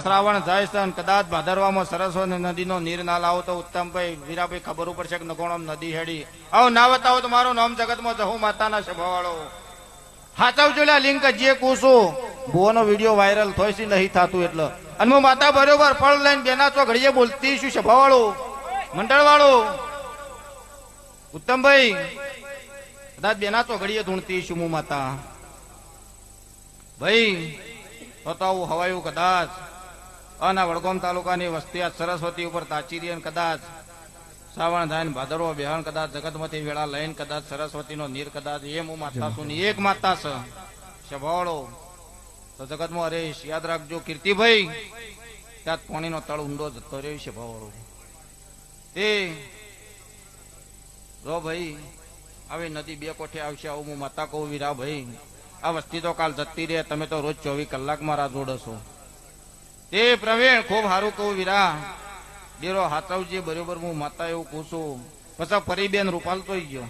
શ્રાવણ જાય છે અને કદાચ ભાદરવામાં સરસ્વતી નદીનો નીર ના લાવો તો ઉત્તમભાઈ વીરાભાઈ ખબર પડશે કે નકોણમ નદી હેડી આવો ના બતાવો તો મારું નામ જગતમાં જહુ માતાના સભાવાળો હાચવજો લિંક જે કૂશું ભુવાનો વિડીયો વાયરલ થાય છે નહીં થતું એટલે અને હું માતા બરોબર ફળ લઈને બેના ચો ઘડીએ બોલતી છું સભાવાળો મંડળવાળો ઉત્તમભાઈ કદાચ બેના ચો ઘડીએ ધૂણતી છું હું માતા ભાઈ તો આવું હવાયું કદાચ અને વડગામ તાલુકાની વસ્તી આ સરસ્વતી ઉપર તાચીરી અને કદાચ શ્રાવણ થાય ને ભાદરવો બેહણ કદાચ જગતમાંથી વેળા લઈને કદાચ સરસ્વતીનો નીર કદાચ એમ હું માતા છું ને એક માતા છે સભાવાળો તો જગતમાં હરેશ યાદ રાખજો કીર્તિભાઈ ત્યાં પાણીનો તળ ઊંડો જતો રહ્યો છે ભાવાળો તે જો ભાઈ આવી નદી બે કોઠે આવશે આવું હું માતા કહું વીરા ભાઈ આ વસ્તી તો કાલ જતી રહે તમે તો રોજ 24 કલાકમાં રાહ જોડો છો તે પ્રવીણ ખૂબ સારું કહું વીરા ડેરો હાચવજે બરોબર હું માતા એવું કહું છું પછી ફરી બેન રૂપાલ તો ગયો